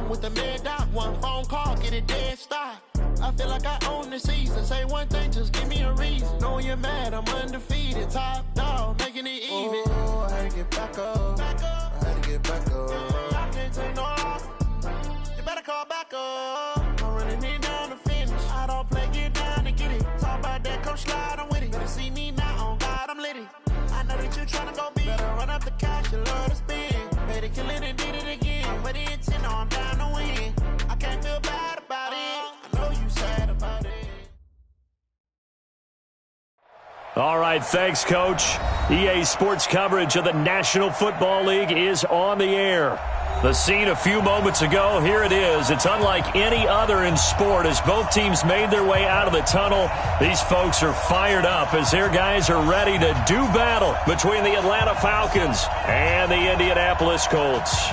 home with the mid dot. One phone call, get it dead stop. I feel like I own the season. Say one thing, just give me a reason. Knowing you're mad, I'm undefeated. Top dog, making it even. Oh, I had to get back up. I had to get back up. I can't take no off. You better call back up. I'm running it down to finish. I don't play, get down to get it. Talk about that, come slide, I'm with it. Better see me now, on God, I'm litty. I know that you tryna go big. Better run up the cash, you love to spend. Made it, kill it, and did it again. But the intent, no, I'm down to win. I can't feel bad about it. I know you sad about it. All right, thanks, Coach. EA Sports coverage of the National Football League is on the air. The scene a few moments ago, here it is. It's unlike any other in sport as both teams made their way out of the tunnel. These folks are fired up as their guys are ready to do battle between the Atlanta Falcons and the Indianapolis Colts.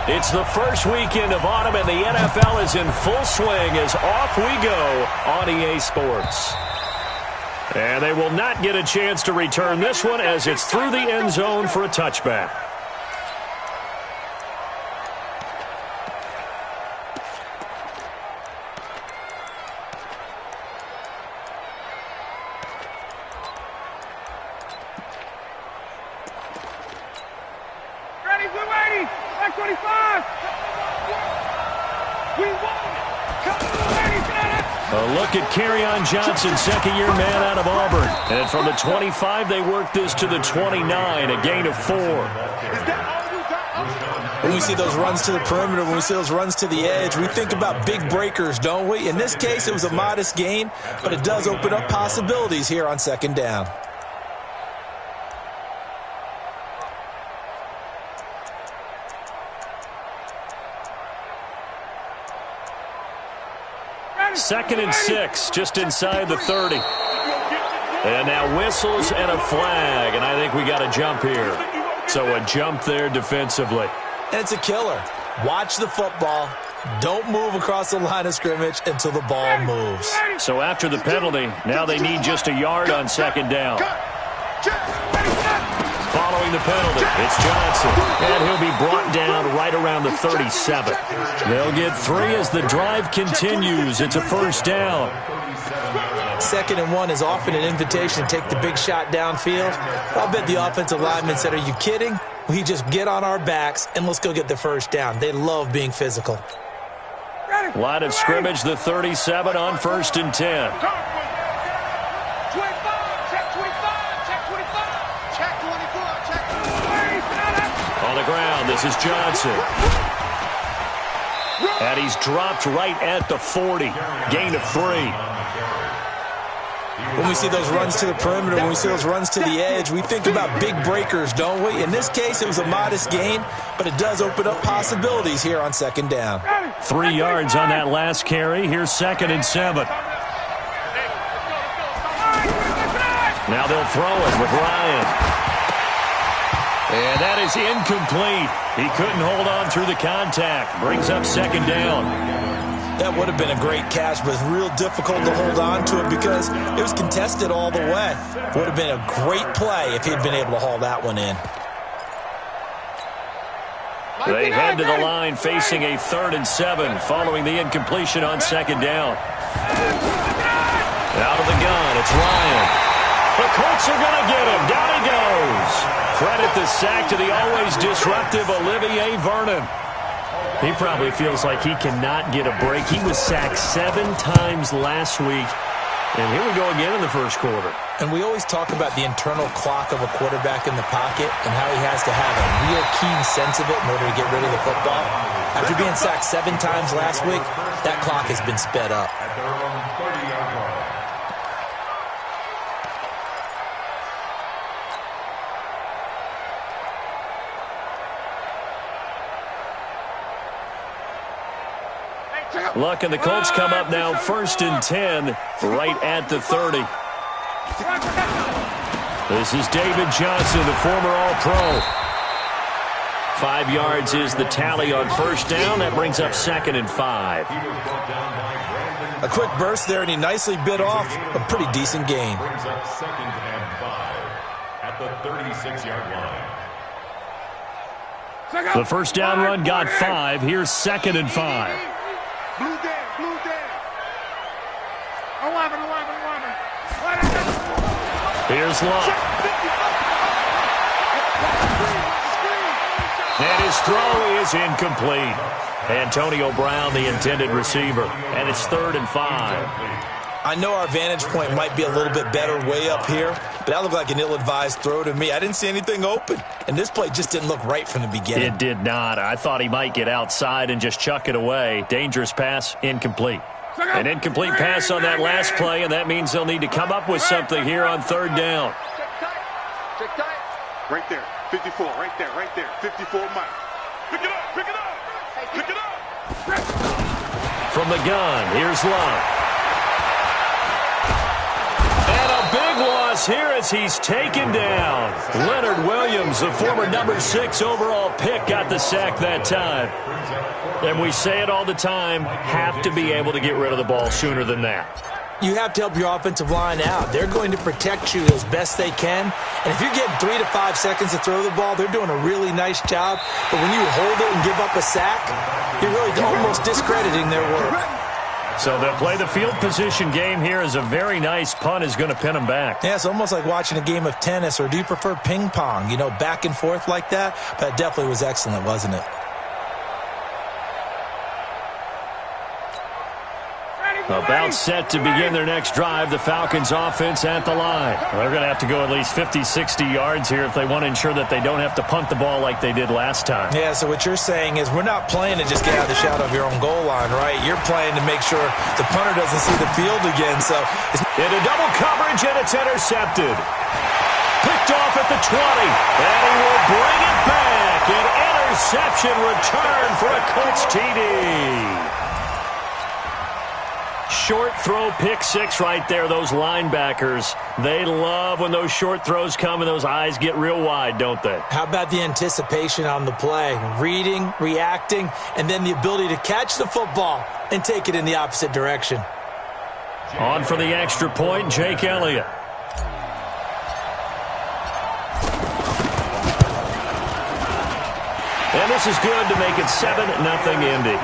It's the first weekend of autumn, and the NFL is in full swing as off we go on EA Sports. And they will not get a chance to return this one as it's through the end zone for a touchback. Ready, we're ready. 25. We won. Come on, ready, a look at Kerryon Johnson, second-year man out of Auburn. And from the 25, they work this to the 29, a gain of 4. When we see those runs to the perimeter, when we see those runs to the edge, we think about big breakers, don't we? In this case, it was a modest gain, but it does open up possibilities here on second down. Second and 6, just inside the 30. And now whistles and a flag, and I think we got a jump here. So a jump there defensively. And it's a killer. Watch the football. Don't move across the line of scrimmage until the ball moves. So after the penalty, now they need just a yard on second down. Following the penalty, it's Johnson, and he'll be brought down right around the 37. They'll get 3 as the drive continues. It's a first down. Second and 1 is often an invitation to take the big shot downfield. I'll bet the offensive lineman said, "Are you kidding? We just get on our backs and let's go get the first down." They love being physical. Line of scrimmage, the 37 on 1st and 10. On the ground, this is Johnson. And he's dropped right at the 40. Gain of 3. When we see those runs to the perimeter, when we see those runs to the edge, we think about big breakers, don't we? In this case, it was a modest gain, but it does open up possibilities here on second down. 3 yards on that last carry. Here's 2nd and 7. Now they'll throw it with Ryan. And that is incomplete. He couldn't hold on through the contact. Brings up 2nd down. That would have been a great catch, but it's real difficult to hold on to it because it was contested all the way. Would have been a great play if he'd been able to haul that one in. They head to the line facing a 3rd and 7 following the incompletion on 2nd down. Out of the gun, it's Ryan. The Colts are going to get him. Down he goes. Credit the sack to the always disruptive Olivier Vernon. He probably feels like he cannot get a break. He was sacked 7 times last week. And here we go again in the first quarter. And we always talk about the internal clock of a quarterback in the pocket and how he has to have a real keen sense of it in order to get rid of the football. After being sacked 7 times last week, that clock has been sped up. Luck and the Colts come up now 1st and 10 right at the 30. This is David Johnson, the former All-Pro. 5 yards is the tally on first down. That brings up 2nd and 5. A quick burst there, and he nicely bit off a pretty decent gain. Brings up 2nd and 5 at the 36-yard line. The first down run got 5. Here's 2nd and 5. Blue down, blue down. 11. Here's Love. And his throw is incomplete. Antonio Brown, the intended receiver. And it's 3rd and 5. I know our vantage point might be a little bit better way up here, but that looked like an ill-advised throw to me. I didn't see anything open, and this play just didn't look right from the beginning. It did not. I thought he might get outside and just chuck it away. Dangerous pass, incomplete. An incomplete pass on that last play, and that means they'll need to come up with something here on 3rd down. Check tight. Right there. 54. Right there. 54 Mike. Pick it up. Pick it up. From the gun, here's Love. And a big loss here as he's taken down. Leonard Williams, the former number 6 overall pick, got the sack that time. And we say it all the time, have to be able to get rid of the ball sooner than that. You have to help your offensive line out. They're going to protect you as best they can. And if you're getting 3 to 5 seconds to throw the ball, they're doing a really nice job. But when you hold it and give up a sack, you're really almost discrediting their work. So they'll play the field position game here as a very nice punt is going to pin them back. Yeah, it's almost like watching a game of tennis, or do you prefer ping pong? You know, back and forth like that? But it definitely was excellent, wasn't it? About set to begin their next drive, the Falcons offense at the line. They're going to have to go at least 50, 60 yards here if they want to ensure that they don't have to punt the ball like they did last time. Yeah, so what you're saying is we're not playing to just get out of the shadow of your own goal line, right? You're playing to make sure the punter doesn't see the field again. So into double coverage, and it's intercepted. Picked off at the 20, and he will bring it back. An interception return for a Colts TD. Short throw, pick 6 right there. Those linebackers, they love when those short throws come and those eyes get real wide, don't they? How about the anticipation on the play? Reading, reacting, and then the ability to catch the football and take it in the opposite direction. On for the extra point, Jake Elliott. And this is good to make it 7-0 Indy.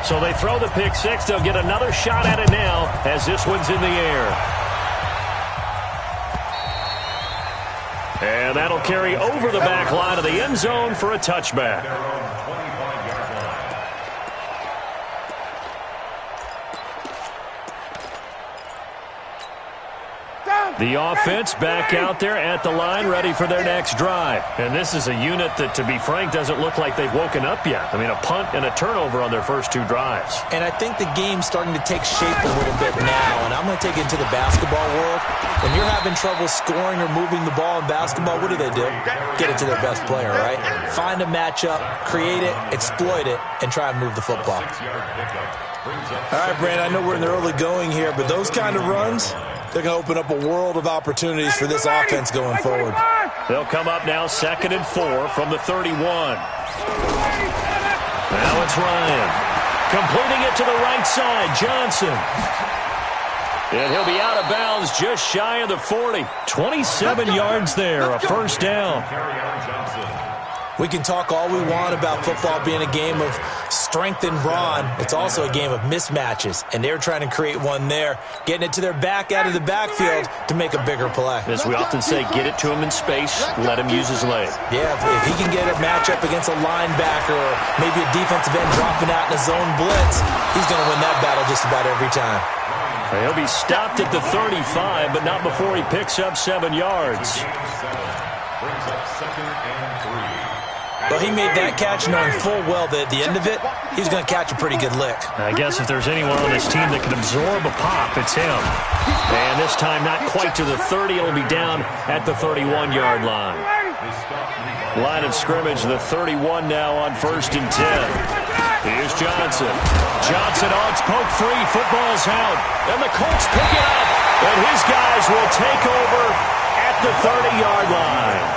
So they throw the pick 6. They'll get another shot at it now as this one's in the air. And that'll carry over the back line of the end zone for a touchback. The offense back out there at the line, ready for their next drive. And this is a unit that, to be frank, doesn't look like they've woken up yet. I mean, a punt and a turnover on their first 2 drives. And I think the game's starting to take shape a little bit now. And I'm going to take it into the basketball world. When you're having trouble scoring or moving the ball in basketball, what do? Get it to their best player, right? Find a matchup, create it, exploit it, and try and move the football. All right, Brandon, I know we're in the early going here, but those kind of runs, they're going to open up a world of opportunities for this offense going forward. They'll come up now 2nd and 4 from the 31. Now it's Ryan. Completing it to the right side, Johnson. And he'll be out of bounds just shy of the 40. 27 yards there, a first down. We can talk all we want about football being a game of strength and brawn. It's also a game of mismatches, and they're trying to create one there, getting it to their back out of the backfield to make a bigger play. As we often say, get it to him in space, let him use his leg. Yeah, if he can get a matchup against a linebacker or maybe a defensive end dropping out in a zone blitz, he's going to win that battle just about every time. He'll be stopped at the 35, but not before he picks up 7 yards. Brings up 2nd and 3. Well, he made that catch knowing full well that at the end of it, he's going to catch a pretty good lick. I guess if there's anyone on this team that can absorb a pop, it's him. And this time not quite to the 30. It'll be down at the 31-yard line. Line of scrimmage, the 31 now on 1st and 10. Here's Johnson. Johnson, it's poked free. Football's out. And the Colts pick it up. And his guys will take over at the 30-yard line.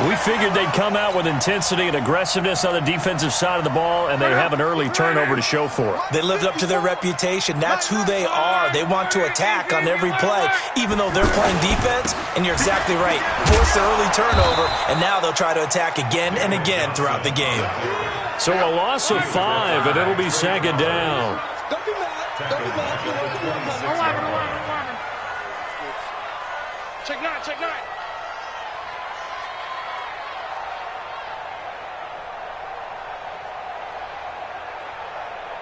We figured they'd come out with intensity and aggressiveness on the defensive side of the ball, and they have an early turnover to show for it. They lived up to their reputation. That's who they are. They want to attack on every play, even though they're playing defense. And you're exactly right. Force the early turnover, and now they'll try to attack again and again throughout the game. So a loss of 5, and it'll be 2nd down. Don't be mad. Don't be mad. Check 9, check 9.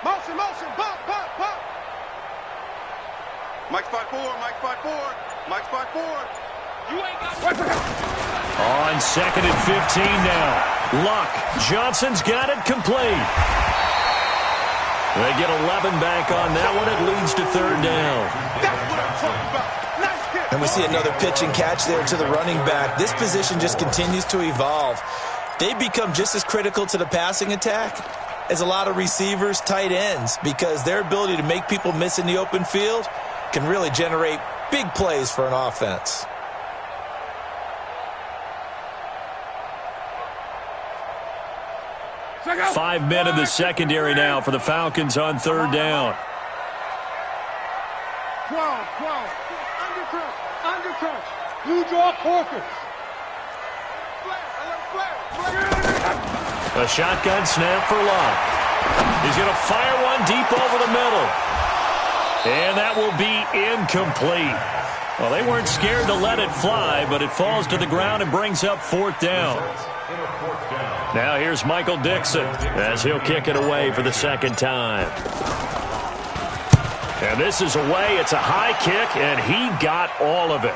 Motion, motion, pop, pop, pop. Mike's 5-4, Mike's 5-4, Mike's 5-4. You ain't got On 2nd and 15 now. Luck. Johnson's got it complete. They get 11 back on that one. It leads to 3rd down. That's what I'm talking about. Nice kick. And we see another pitch and catch there to the running back. This position just continues to evolve. They become just as critical to the passing attack as a lot of receivers, tight ends, because their ability to make people miss in the open field can really generate big plays for an offense. Five men in the secondary now for the Falcons on 3rd down. 12, 12. Undercut. You draw quarters. A shotgun snap for Luck. He's going to fire one deep over the middle. And that will be incomplete. Well, they weren't scared to let it fly, but it falls to the ground and brings up 4th down. Now here's Michael Dixon as he'll kick it away for the 2nd time. And this is away. It's a high kick, and he got all of it.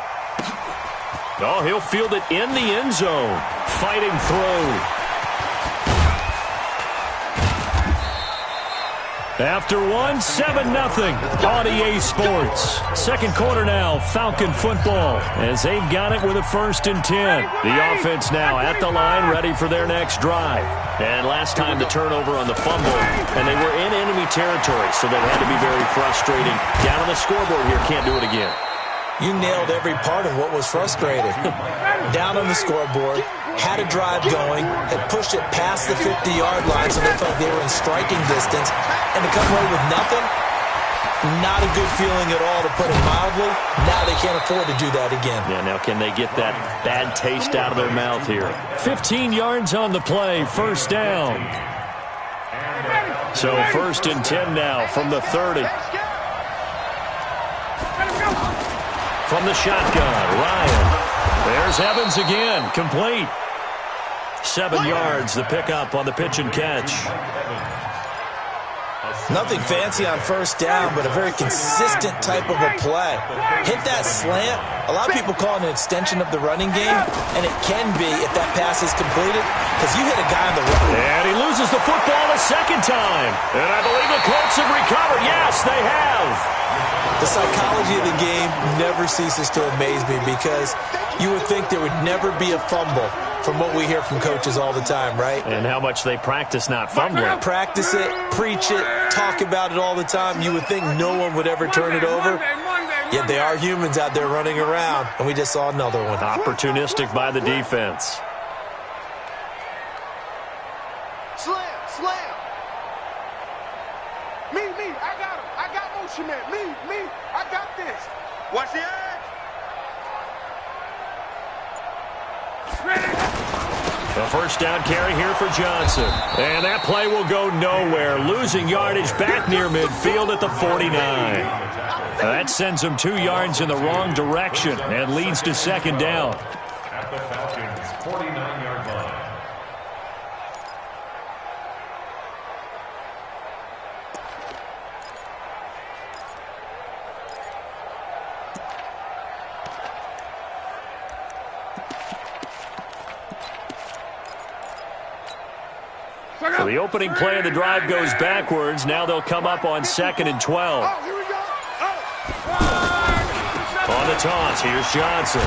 Oh, he'll field it in the end zone. Fighting through. After 7-0 on EA Sports. 2nd quarter now, Falcon football, as they've got it with a 1st and 10. The offense now at the line, ready for their next drive. And last time the turnover on the fumble, and they were in enemy territory, so that had to be very frustrating. Down on the scoreboard here, can't do it again. You nailed every part of what was frustrating. Down on the scoreboard, had a drive going, had pushed it past the 50-yard line so they felt they were in striking distance, and to come away with nothing, not a good feeling at all, to put it mildly. Now they can't afford to do that again. Yeah, now can they get that bad taste out of their mouth here? 15 yards on the play, 1st down. So 1st and 10 now from the 30. From the shotgun, Ryan. There's Evans again, complete. 7 yards, the pickup on the pitch and catch. Nothing fancy on 1st down, but a very consistent type of a play. Hit that slant. A lot of people call it an extension of the running game, and it can be if that pass is completed, because you hit a guy on the run. And he loses the football a 2nd time. And I believe the Colts have recovered. Yes, they have. The psychology of the game never ceases to amaze me, because you would think there would never be a fumble from what we hear from coaches all the time, right? And how much they practice not fumbling. Practice it, preach it, talk about it all the time. You would think no one would ever turn it over. Yet they are humans out there running around, and we just saw another one. Opportunistic by the defense. Slam. Me, I got him. I got motion man. Me, I got this. Watch the edge. The 1st down carry here for Johnson. And that play will go nowhere. Losing yardage back near midfield at the 49. That sends him 2 yards in the wrong direction and leads to 2nd down. At the Falcons' 49-yard line. So the opening play of the drive goes backwards. Now they'll come up on 2nd and 12. Here we go. On the toss, here's Johnson.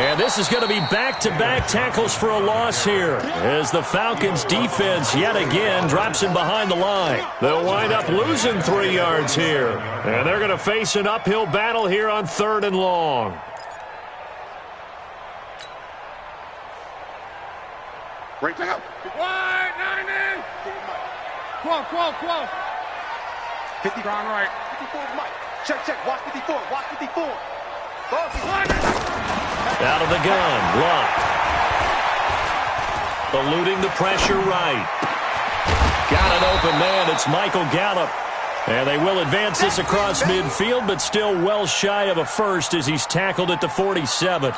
And this is going to be back-to-back tackles for a loss here as the Falcons' defense yet again drops in behind the line. They'll wind up losing 3 yards here. And they're going to face an uphill battle here on 3rd and long. Right now. Wide, 90. Quo. 50. Strong right. 54 is Mike. Check. Watch 54. Watch 54. Out of the gun. Luck. Eluding the pressure right. Got an open man. It's Michael Gallup. And they will advance this across midfield, but still well shy of a first as he's tackled at the 47.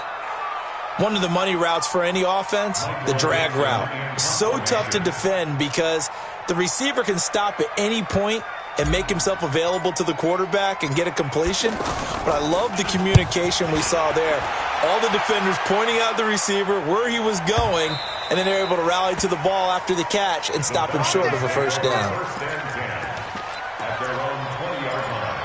One of the money routes for any offense, the drag route. So tough to defend because the receiver can stop at any point and make himself available to the quarterback and get a completion. But I love the communication we saw there. All the defenders pointing out the receiver, where he was going, and then they're able to rally to the ball after the catch and stop him short of a first down. At their own 20-yard line.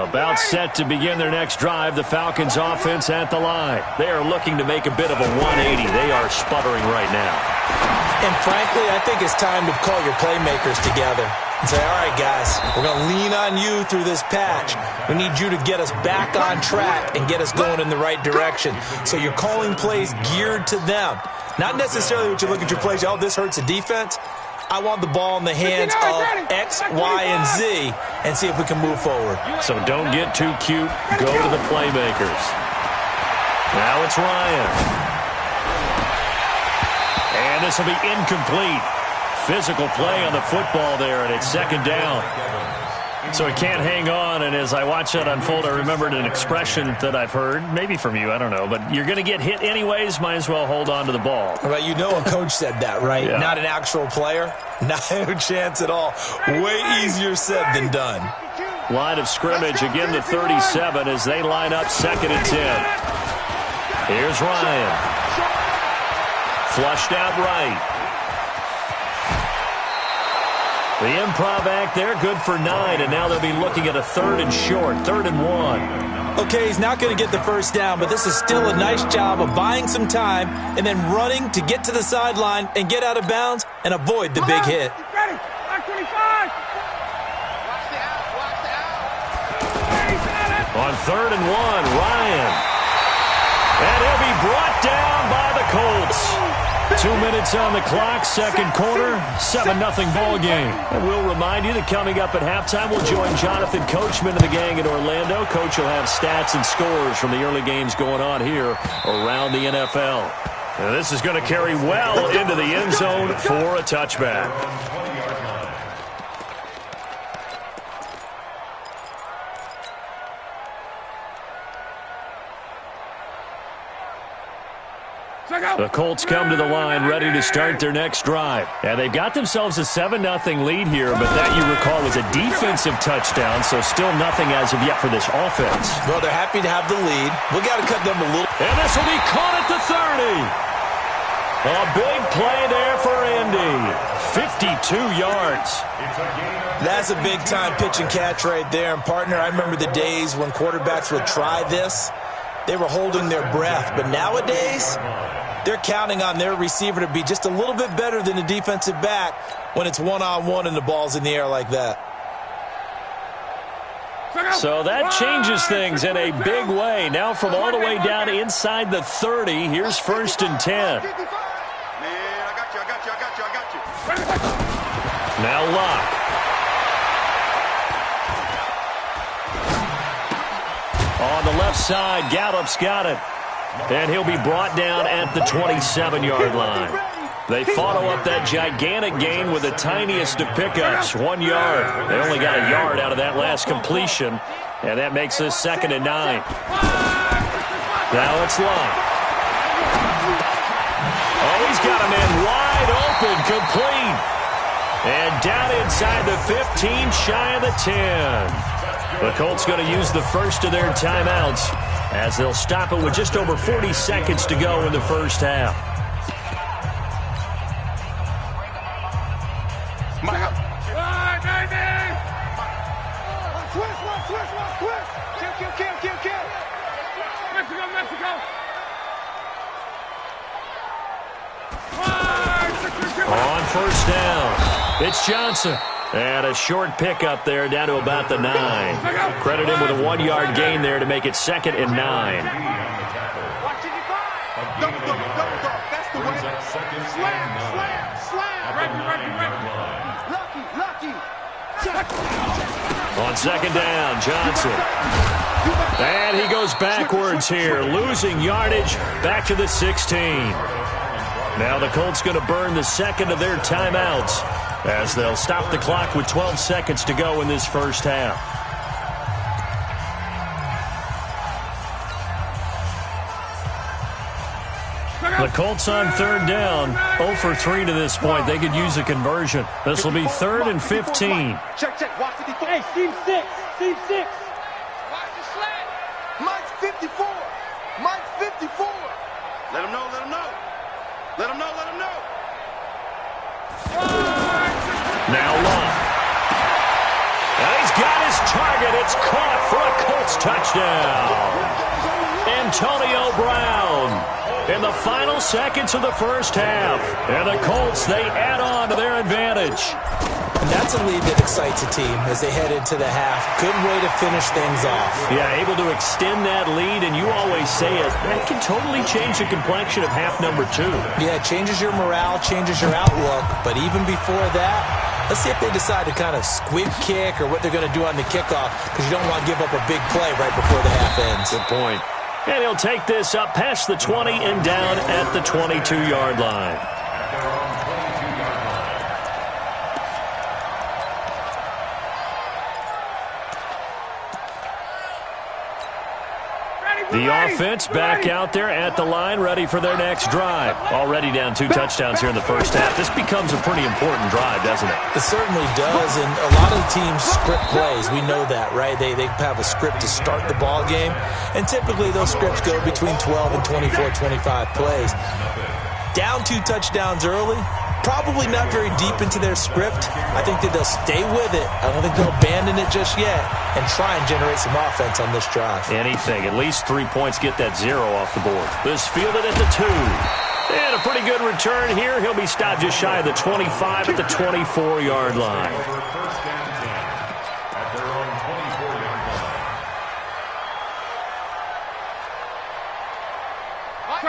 About set to begin their next drive, the Falcons offense at the line. They are looking to make a bit of a 180. They are sputtering right now. And frankly, I think it's time to call your playmakers together and say, all right, guys, we're going to lean on you through this patch. We need you to get us back on track and get us going in the right direction. So you're calling plays geared to them. Not necessarily what you look at your plays, oh, this hurts the defense. I want the ball in the hands of X, Y, and Z and see if we can move forward. So don't get too cute. Go to the playmakers. Now it's Ryan. And this will be incomplete. Physical play on the football there, and it's 2nd down. So he can't hang on, and as I watch that unfold, I remembered an expression that I've heard, maybe from you, I don't know, but you're going to get hit anyways, might as well hold on to the ball. Well, you know a coach said that, right? Yeah. Not an actual player. Not a chance at all. Way easier said than done. Line of scrimmage, again the 37 as they line up 2nd and 10. Here's Ryan. Flushed out right. The improv act there, good for 9, and now they'll be looking at a 3rd and short, 3rd and 1. Okay, he's not going to get the first down, but this is still a nice job of buying some time and then running to get to the sideline and get out of bounds and avoid the big hit. Ready. 25. On 3rd and 1, Ryan. And he'll be brought down by the Colts. 2 minutes on the clock, 2nd quarter, 7-0 ball game. And we'll remind you that coming up at halftime, we'll join Jonathan Coachman and the gang in Orlando. Coach will have stats and scores from the early games going on here around the NFL. And this is going to carry well into the end zone for a touchback. The Colts come to the line ready to start their next drive. And they've got themselves a 7-0 lead here, but that, you recall, was a defensive touchdown, so still nothing as of yet for this offense. Well, they're happy to have the lead. We got to cut them a little. And this will be caught at the 30. A big play there for Indy. 52 yards. That's a big-time pitch and catch right there. And, partner, I remember the days when quarterbacks would try this. They were holding their breath. But nowadays, they're counting on their receiver to be just a little bit better than the defensive back when it's one-on-one and the ball's in the air like that. So that changes things in a big way. Now from all the way down inside the 30, here's 1st and 10. Man, I got you. Now Locke. On the left side, Gallup's got it. And he'll be brought down at the 27-yard line. They follow up that gigantic gain with the tiniest of pickups, 1 yard. They only got a yard out of that last completion, and that makes this 2nd and 9. Now it's Locke. Oh, he's got him in wide open, complete. And down inside the 15, shy of the 10. The Colts going to use the first of their timeouts as they'll stop it with just over 40 seconds to go in the first half. first down. It's Johnson. And a short pickup there down to about the 9. Credit him with a 1-yard gain there to make it 2nd and 9. Double dog. That's the way. Slam. Lucky. On 2nd down, Johnson. And he goes backwards here, losing yardage back to the 16. Now the Colts going to burn the second of their timeouts as they'll stop the clock with 12 seconds to go in this first half. The Colts on 3rd down, 0 for 3 to this point. They could use a conversion. This will be 3rd and 15. Check. Watch 54. Hey, Team 6. Watch the slant. Mike's 54. Let him know. Now Love. And he's got his target. It's caught for a Colts touchdown. Antonio Brown in the final seconds of the first half. And the Colts, they add on to their advantage. And that's a lead that excites a team as they head into the half. Good way to finish things off. Yeah, able to extend that lead, and you always say it, that can totally change the complexion of half number 2. Yeah, it changes your morale, changes your outlook. But even before that, let's see if they decide to kind of squib kick or what they're going to do on the kickoff, because you don't want to give up a big play right before the half ends. Good point. And he'll take this up past the 20 and down at the 22-yard line. The offense back out there at the line, ready for their next drive. Already down 2 touchdowns here in the first half. This becomes a pretty important drive, doesn't it? It certainly does, and a lot of the teams script plays. We know that, right? They have a script to start the ball game, and typically those scripts go between 12 and 24, 25 plays. Down 2 touchdowns early, probably not very deep into their script. I think that they'll stay with it. I don't think they'll abandon it just yet and try and generate some offense on this drive. Anything. At least 3 points, get that 0 off the board. This fielded at the 2. And a pretty good return here. He'll be stopped just shy of the 25 at the 24-yard line.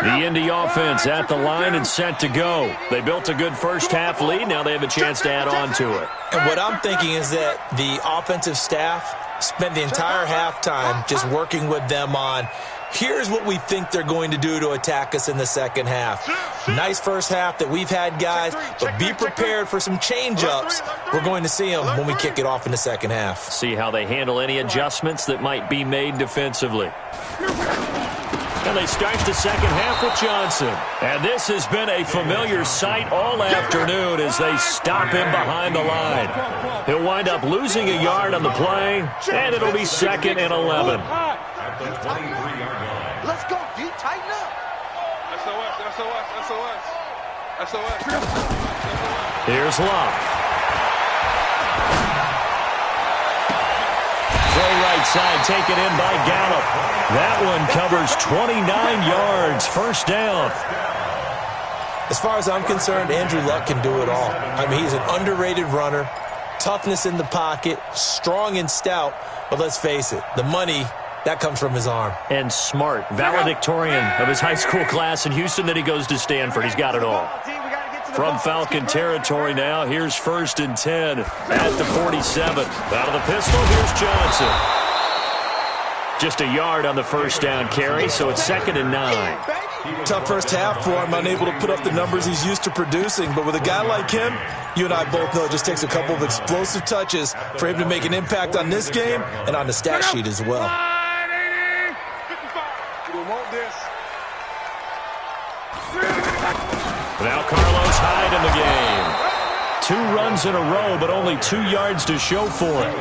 The Indy offense at the line and set to go. They built a good first half lead. Now they have a chance to add on to it. And what I'm thinking is that the offensive staff spent the entire halftime just working with them on, here's what we think they're going to do to attack us in the second half. Nice first half that we've had, guys, but be prepared for some change-ups. We're going to see them when we kick it off in the second half. See how they handle any adjustments that might be made defensively. And they start the second half with Johnson. And this has been a familiar sight all afternoon as they stop him behind the line. He'll wind up losing a yard on the play, and it'll be 2nd and 11. Let's go, D. Tighten up. SOS. Here's Love. Throw right side, taken in by Gallup. That one covers 29 yards, first down. As far as I'm concerned, Andrew Luck can do it all. I mean, he's an underrated runner, toughness in the pocket, strong and stout, but let's face it, the money, that comes from his arm. And smart, valedictorian of his high school class in Houston, then he goes to Stanford. He's got it all. From Falcon territory now, here's 1st and 10 at the 47. Out of the pistol, here's Johnson. Just a yard on the first down carry, so it's 2nd and 9. Tough first half for him, unable to put up the numbers he's used to producing. But with a guy like him, you and I both know it just takes a couple of explosive touches for him to make an impact on this game and on the stat sheet as well. Now Carlos Hyde in the game. 2 runs in a row, but only 2 yards to show for it.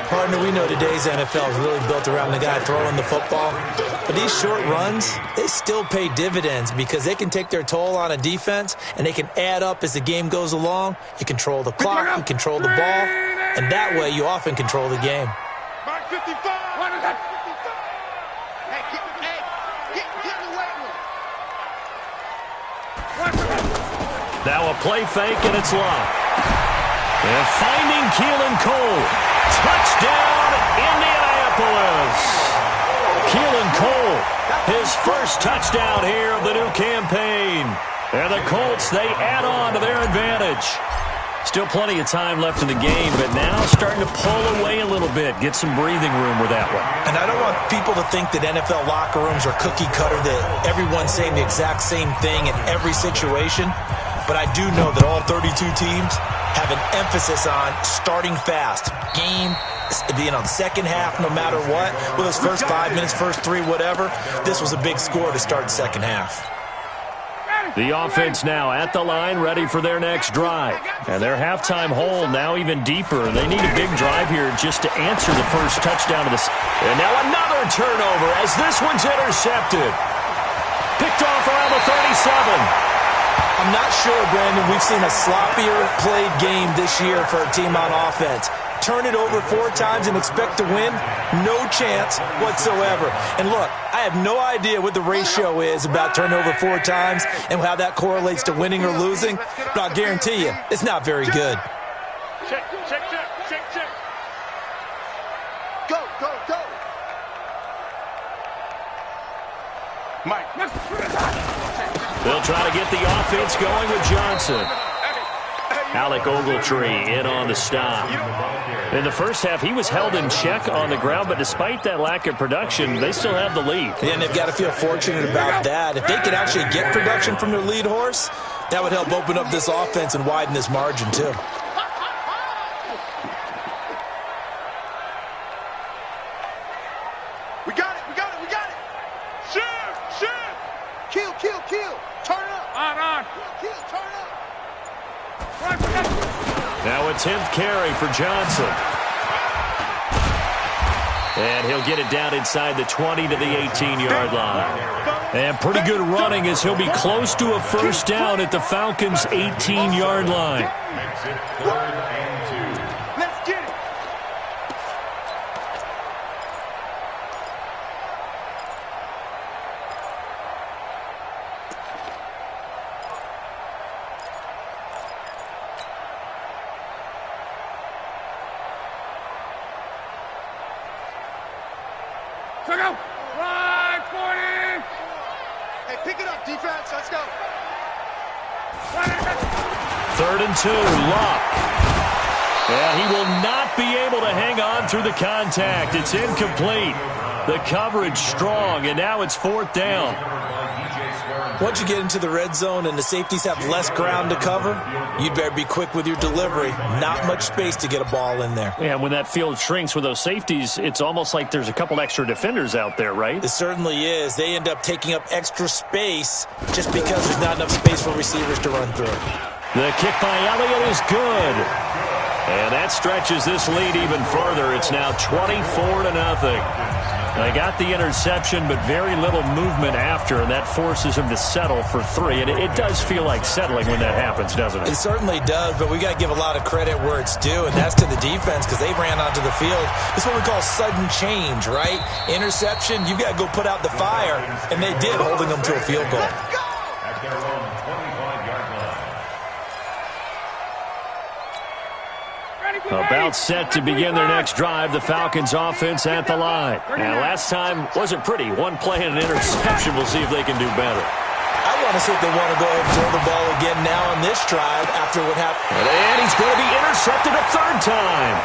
Partner, we know today's NFL is really built around the guy throwing the football. But these short runs, they still pay dividends because they can take their toll on a defense, and they can add up as the game goes along. You control the clock, you control the ball, and that way you often control the game. Mark 55. What is that? Hey, get in the weight room. Now a play fake, and it's locked. And finding Keelan Cole. Touchdown, Indianapolis. Keelan Cole, his first touchdown here of the new campaign. And the Colts, they add on to their advantage. Still plenty of time left in the game, but now starting to pull away a little bit. Get some breathing room with that one. And I don't want people to think that NFL locker rooms are cookie cutter, that everyone's saying the exact same thing in every situation. But I do know that all 32 teams have an emphasis on starting fast. Game, the second half, no matter what. Well, those first 5 minutes, first 3, whatever. This was a big score to start the second half. The offense now at the line, ready for their next drive. And their halftime hole now even deeper. They need a big drive here just to answer the first touchdown of this. And now another turnover as this one's intercepted. Picked off around the 37. I'm not sure, Brandon, we've seen a sloppier played game this year for a team on offense. Turn it over 4 times and expect to win? No chance whatsoever. And look, I have no idea what the ratio is about turning over 4 times and how that correlates to winning or losing, but I'll guarantee you, it's not very good. Check. Go. Mike. They'll try to get the offense going with Johnson. Alec Ogletree in on the stop. In the first half, he was held in check on the ground, but despite that lack of production, they still have the lead. And they've got to feel fortunate about that. If they could actually get production from their lead horse, that would help open up this offense and widen this margin, too. We got it. Shoot. Kill. Turn it up. On. Kill, turn it up. Now a 10th carry for Johnson. And he'll get it down inside the 20 to the 18-yard line. And pretty good running as he'll be close to a first down at the Falcons' 18-yard line. Let's get it. Go. Right, 40. Hey, pick it up, defense. Let's go. 3rd and 2, Luck. And he will not be able to hang on through the contact. It's incomplete. The coverage strong, and now it's 4th down. Once you get into the red zone and the safeties have less ground to cover, you'd better be quick with your delivery. Not much space to get a ball in there. Yeah, when that field shrinks with those safeties, it's almost like there's a couple extra defenders out there, right? It certainly is. They end up taking up extra space just because there's not enough space for receivers to run through. The kick by Elliott is good. And that stretches this lead even further. It's now 24-0. They got the interception, but very little movement after, and that forces him to settle for 3. And it does feel like settling when that happens, doesn't it? It certainly does, but we got to give a lot of credit where it's due, and that's to the defense because they ran onto the field. It's what we call sudden change, right? Interception, you got to go put out the fire, and they did, holding them to a field goal. At their own 25-yard line. About set to begin their next drive, the Falcons offense at the line. And last time wasn't pretty. One play and an interception. We'll see if they can do better. I want to see if they want to go ahead and throw the ball again now on this drive after what happened. And he's going to be intercepted a 3rd time.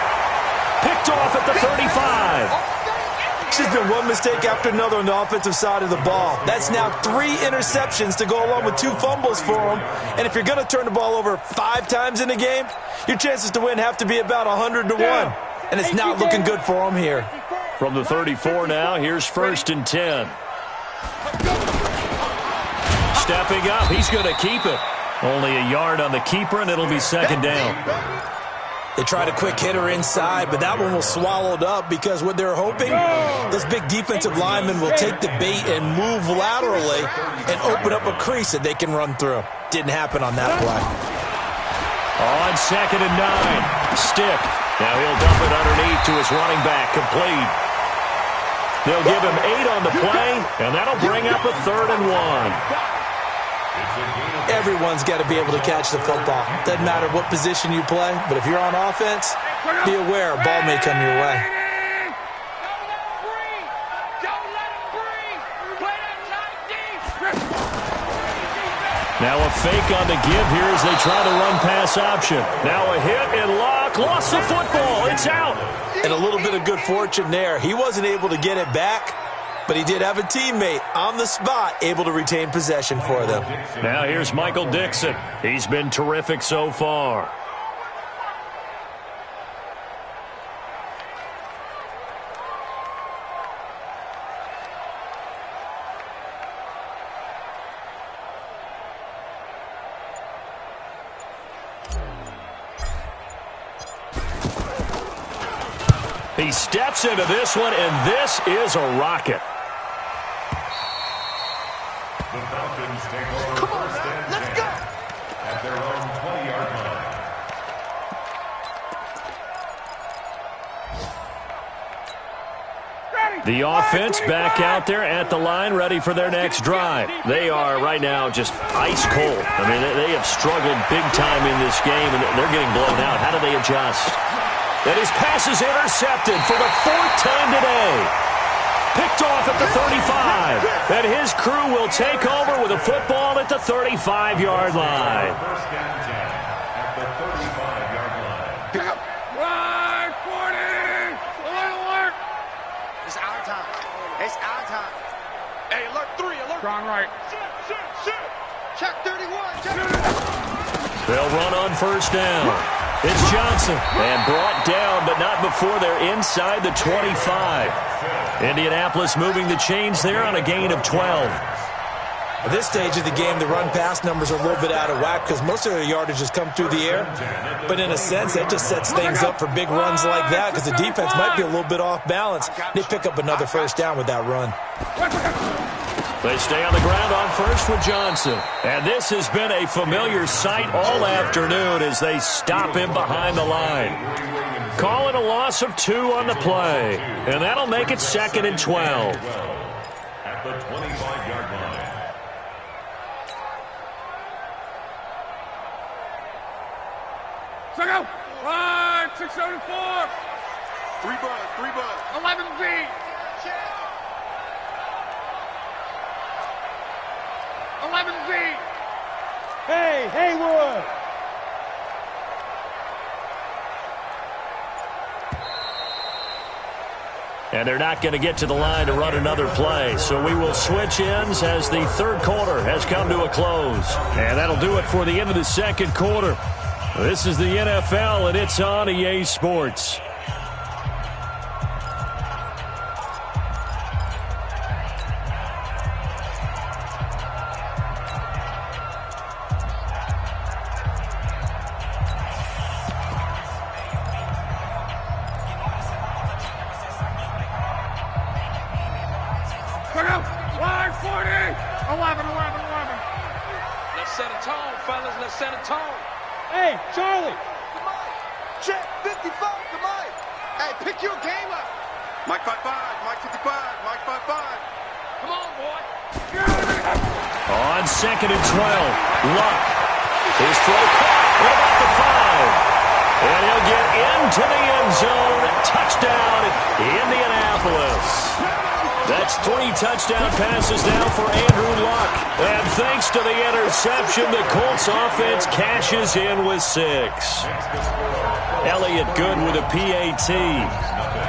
Picked off at the 35. There's been one mistake after another on the offensive side of the ball. That's now 3 interceptions to go along with 2 fumbles for them. And if you're going to turn the ball over 5 times in a game, your chances to win have to be about 100-1. And it's not looking good for them here. From the 34 now, here's 1st and 10. Stepping up, he's going to keep it. Only a yard on the keeper, and it'll be 2nd down. They tried a quick hitter inside, but that one was swallowed up because what they're hoping, those big defensive linemen will take the bait and move laterally and open up a crease that they can run through. Didn't happen on that play. On 2nd and 9, Stick. Now he'll dump it underneath to his running back, complete. They'll give him 8 on the play, and that'll bring up a 3rd and 1. Everyone's got to be able to catch the football. Doesn't matter what position you play, but if you're on offense, be aware a ball may come your way. Now a fake on the give here as they try the run-pass option. Now a hit and Locke lost the football. It's out. And a little bit of good fortune there. He wasn't able to get it back, but he did have a teammate on the spot able to retain possession for them. Now here's Michael Dixon. He's been terrific so far. He steps into this one, and this is a rocket. The Falcons take over first and 10 at their own 20-yard line. The offense back out there at the line, ready for their next drive. They are right now just ice cold. I mean, they have struggled big time in this game, and they're getting blown out. How do they adjust? And his pass is intercepted for the 4th time today. Picked off at the 35. And his crew will take over with a football at the 35-yard line. First and 10 at the 35-yard line. Pick up. Right, 40. Alert. It's our time. It's our time. Hey, alert 3, alert. Strong right. Shit. Check 31. Check. They'll run on first down. It's Johnson. And brought down, but not before they're inside the 25. Indianapolis moving the chains there on a gain of 12. At this stage of the game, the run-pass numbers are a little bit out of whack because most of their yardage has come through the air. But in a sense, that just sets things up for big runs like that because the defense might be a little bit off balance. They pick up another first down with that run. They stay on the ground on first with Johnson. And this has been a familiar sight all afternoon as they stop him behind the line. Calling a loss of 2 on the play. And that'll make it 2nd and 12. At the 25-yard line. So go. Right, 674. 3 bud. 11 feet. 11 feet. Hey, Haywood. And they're not going to get to the line to run another play. So we will switch ends as the third quarter has come to a close. And that'll do it for the end of the second quarter. This is the NFL, and it's on EA Sports. Line 40. 11. Let's set a tone, fellas. Let's set a tone. Hey, Charlie. Come on. Check 55. Come on. Hey, pick your game up. Mike 55, Mike 55, Mike 55. Come on, boy. On 2nd and 12, Luck. His throw caught. What about the 5? And he'll get into the end zone. Touchdown, Indianapolis. That's 3 touchdown passes now for Andrew Luck. And thanks to the interception, the Colts offense cashes in with 6. Elliott Good with a PAT.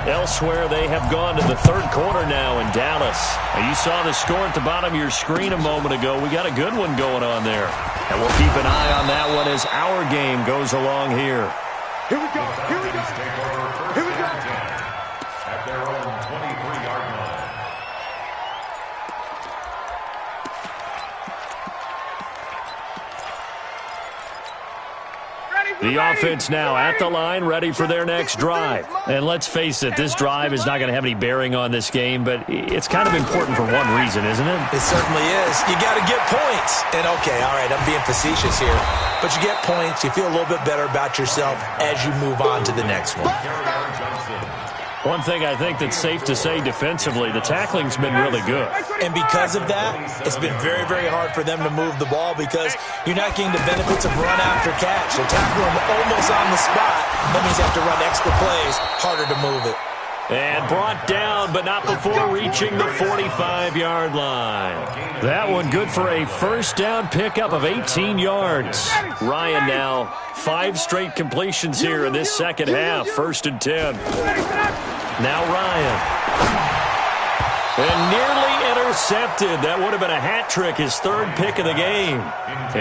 Elsewhere, they have gone to the third quarter now in Dallas. And you saw the score at the bottom of your screen a moment ago. We got a good one going on there. And we'll keep an eye on that one as our game goes along here. Here we go. Take over first and 10 at their own 23-yard line. The offense now at the line, ready for their next drive. And let's face it, this drive is not going to have any bearing on this game, but it's kind of important for one reason, isn't it? It certainly is. You got to get points. And okay, all right, I'm being facetious here. But you get points, you feel a little bit better about yourself as you move on to the next one. One thing I think that's safe to say defensively, the tackling's been really good. And because of that, it's been very, very hard for them to move the ball because you're not getting the benefits of run after catch. They tackle them almost on the spot. That means you have to run extra plays, harder to move it. And brought down, but not before reaching the 45-yard line. That one good for a first down pickup of 18 yards. Ryan now 5 straight completions here in this second half. 1st and 10. Now Ryan. And nearly intercepted. That would have been a hat trick, his 3rd pick of the game.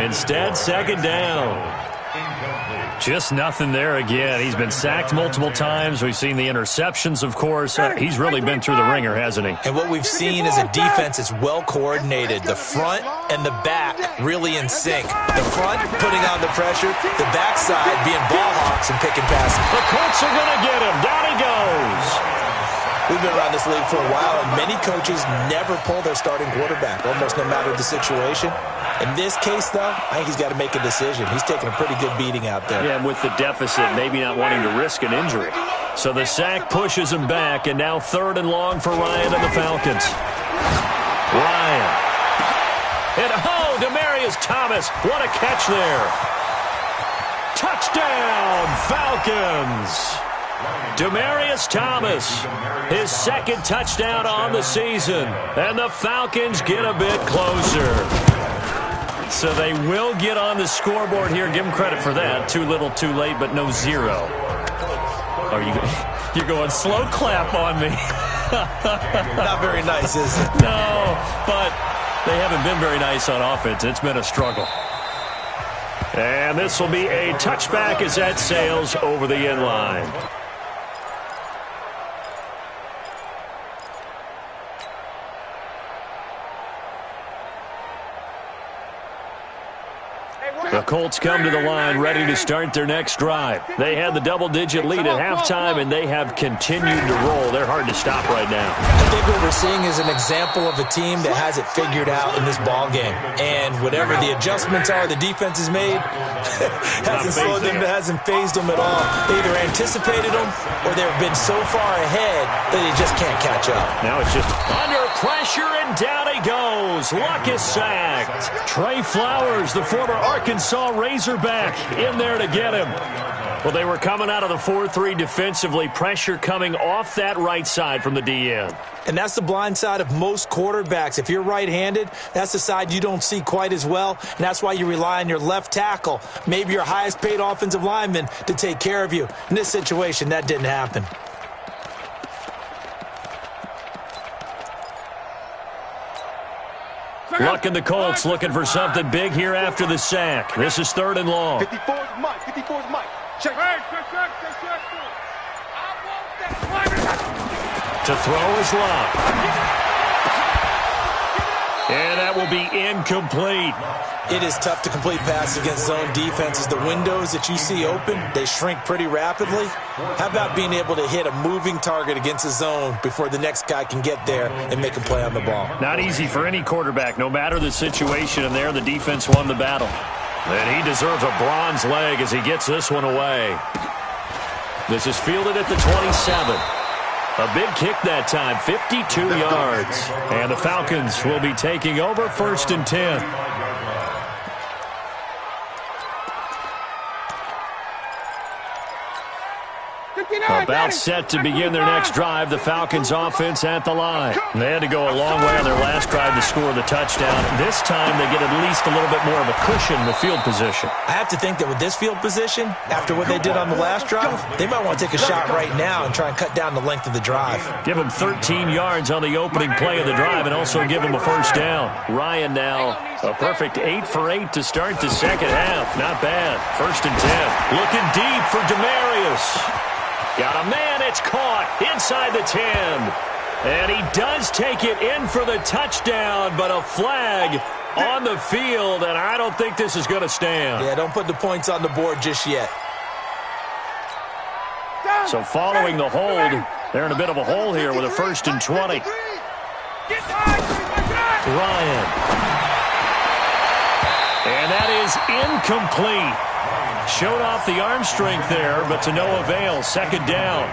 Instead, 2nd down. Just nothing there again. He's been sacked multiple times. We've seen the interceptions, of course. He's really been through the ringer, hasn't he? And what we've seen is a defense that's well coordinated. The front and the back really in sync. The front putting on the pressure. The backside being ball hawks and picking passes. The Colts are going to get him. Down he goes. We've been around this league for a while, and many coaches never pull their starting quarterback, almost no matter the situation. In this case, though, I think he's got to make a decision. He's taking a pretty good beating out there. Yeah, and with the deficit, maybe not wanting to risk an injury. So the sack pushes him back, and now 3rd and long for Ryan and the Falcons. Ryan. And Demaryius Thomas. What a catch there. Touchdown, Falcons. Demaryius Thomas, his 2nd touchdown on the season. And the Falcons get a bit closer. So they will get on the scoreboard here. Give them credit for that. Too little, too late, but no 0. Are you're going slow clap on me. Not very nice, is it? No, but they haven't been very nice on offense. It's been a struggle. And this will be a touchback as that sails over the end line. The Colts come to the line ready to start their next drive. They had the double-digit lead at halftime, and they have continued to roll. They're hard to stop right now. I think what we're seeing is an example of a team that has it figured out in this ball game. And whatever the adjustments are the defense has made, hasn't slowed them, hasn't phased them at all. They either anticipated them or they've been so far ahead that they just can't catch up. Now it's just under pressure, and down he goes. Luck is sacked. Trey Flowers, the former Arkansas Razorback, in there to get him. Well, they were coming out of the 4-3 defensively. Pressure coming off that right side from the DN. And that's the blind side of most quarterbacks. If you're right-handed, that's the side you don't see quite as well. And that's why you rely on your left tackle, maybe your highest-paid offensive lineman, to take care of you. In this situation, that didn't happen. Luck and the Colts looking for something big here after the sack. This is 3rd and long. 54's Mike. 54's Mike. Check. To throw is Luck. And that will be incomplete. It is tough to complete passes against zone defenses. The windows that you see open, they shrink pretty rapidly. How about being able to hit a moving target against a zone before the next guy can get there and make a play on the ball? Not easy for any quarterback, no matter the situation, and there the defense won the battle. And he deserves a bronze leg as he gets this one away. This is fielded at the 27. A big kick that time, 52 yards. And the Falcons will be taking over 1st and 10. About set to begin their next drive, the Falcons offense at the line. They had to go a long way on their last drive to score the touchdown. This time they get at least a little bit more of a cushion with field position. I have to think that with this field position, after what they did on the last drive, they might want to take a shot right now and try and cut down the length of the drive. Give them 13 yards on the opening play of the drive and also give them a first down. Ryan now a perfect 8 for 8 to start the second half. Not bad. 1st and 10. Looking deep for Demaryius. Got a man, it's caught inside the 10. And he does take it in for the touchdown, but a flag on the field, and I don't think this is going to stand. Yeah, don't put the points on the board just yet. So following the hold, they're in a bit of a hole here with a 1st and 20. Ryan. And that is incomplete. Showed off the arm strength there, but to no avail. 2nd down.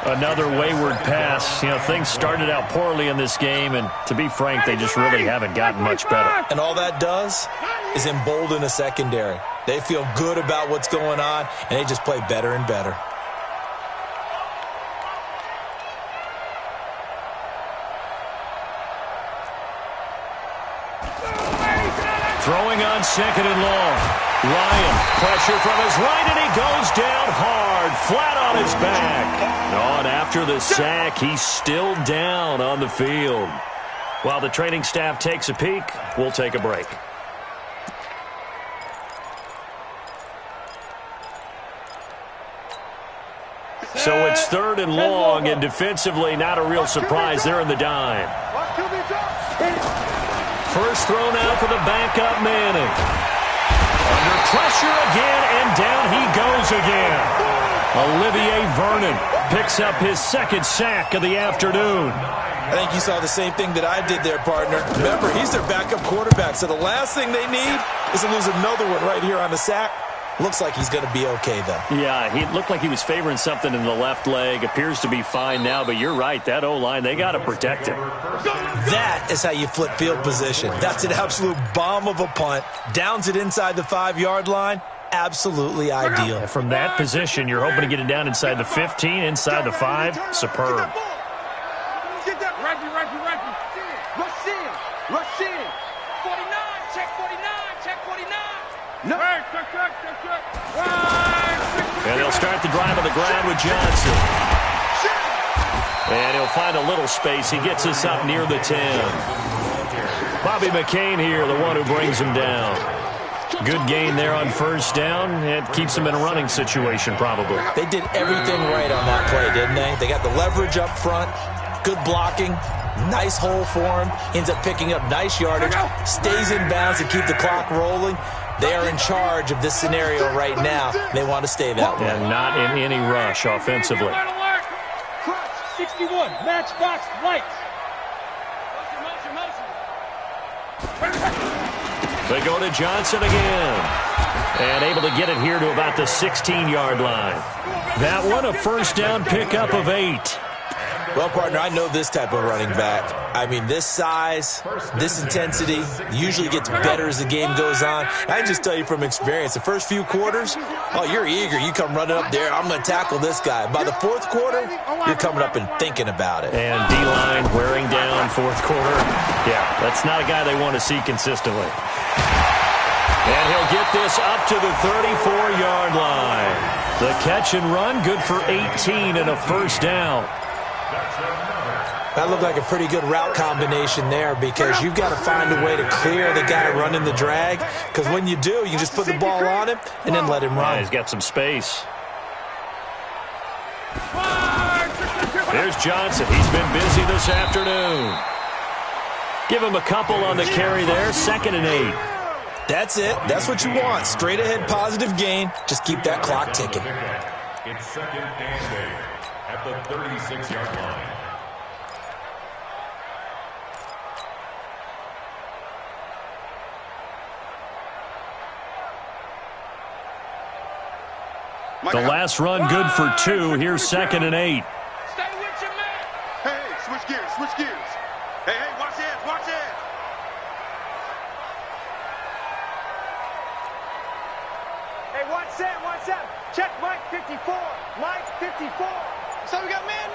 Another wayward pass. You know, things started out poorly in this game, and to be frank, they just really haven't gotten much better. And all that does is embolden a secondary. They feel good about what's going on, and they just play better and better. Throwing on 2nd and long. Ryan, pressure from his right, and he goes down hard, flat on his back. Oh, and after the sack, he's still down on the field. While the training staff takes a peek, we'll take a break. So it's 3rd and long, and defensively, not a real surprise. They're in the dime. First throw now for the backup Manning. Under pressure again, and down he goes again. Olivier Vernon picks up his 2nd sack of the afternoon. I think you saw the same thing that I did there, partner. Remember, he's their backup quarterback, so the last thing they need is to lose another one right here on the sack. Looks like he's going to be okay, though. Yeah, he looked like he was favoring something in the left leg. Appears to be fine now, but you're right. That O-line, they got to protect him. That is how you flip field position. That's an absolute bomb of a punt. Downs it inside the 5-yard line. Absolutely ideal. From that position, you're hoping to get it down inside the 15, inside the 5. Superb. Get that, Reggie. Rush in. 49, check 49, check 49. No. Check. And they'll start the drive on the ground with Johnson. And he'll find a little space. He gets us up near the 10. Bobby McCain here, the one who brings him down. Good gain there on first down. It keeps him in a running situation, probably. They did everything right on that play, didn't they? They got the leverage up front, good blocking, nice hole for him, ends up picking up nice yardage, stays in bounds to keep the clock rolling. They are in charge of this scenario right now. They want to stay that way. And not in any rush offensively. Crotch, 61, matchbox, lights. Motion. They go to Johnson again. And able to get it here to about the 16-yard line. That one, a first down pickup of 8. Well, partner, I know this type of running back. I mean, this size, this intensity usually gets better as the game goes on. I can just tell you from experience, the first few quarters, oh, you're eager. You come running up there, I'm going to tackle this guy. By the 4th quarter, you're coming up and thinking about it. And D-line wearing down 4th quarter. Yeah, that's not a guy they want to see consistently. And he'll get this up to the 34-yard line. The catch and run, good for 18 and a first down. That looked like a pretty good route combination there because you've got to find a way to clear the guy running the drag, because when you do, you just put the ball on him and then let him run. Yeah, he's got some space. Here's Johnson. He's been busy this afternoon. Give him a couple on the carry there. 2nd and 8. That's it. That's what you want. Straight ahead positive gain. Just keep that clock ticking. It's 2nd and 8 at the 36-yard line. The last run good for 2. Here's 2nd and 8. Stay with your man. Hey, switch gears. Hey, watch it. Hey, watch that. Check Mike 54. Mike 54. So we got man.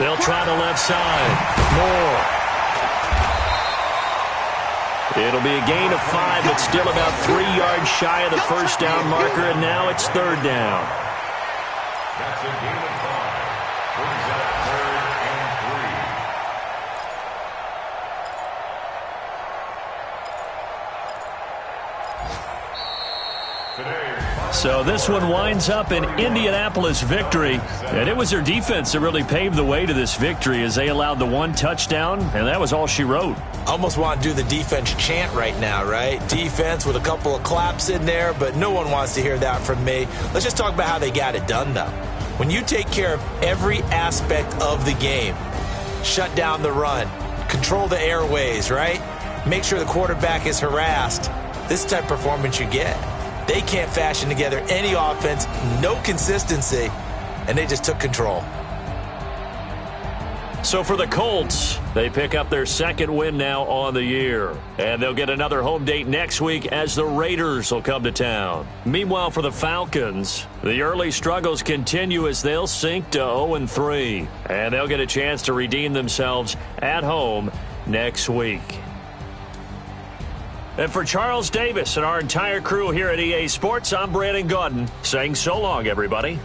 They'll try the left side. Moore. It'll be a gain of 5, but still about 3 yards shy of the first down marker, and now it's 3rd down. That's a gain of 5. Brings up 3rd and 3. Today, So this one winds up an Indianapolis victory, and it was their defense that really paved the way to this victory as they allowed the 1 touchdown, and that was all she wrote. Almost want to do the defense chant right now, right? Defense with a couple of claps in there, but no one wants to hear that from me. Let's just talk about how they got it done, though. When you take care of every aspect of the game, shut down the run, control the airways, right? Make sure the quarterback is harassed. This is the type of performance you get. They can't fashion together any offense, no consistency, and they just took control. So for the Colts, they pick up their second win now on the year. And they'll get another home date next week as the Raiders will come to town. Meanwhile, for the Falcons, the early struggles continue as they'll sink to 0-3. And they'll get a chance to redeem themselves at home next week. And for Charles Davis and our entire crew here at EA Sports, I'm Brandon Gaudin saying so long, everybody.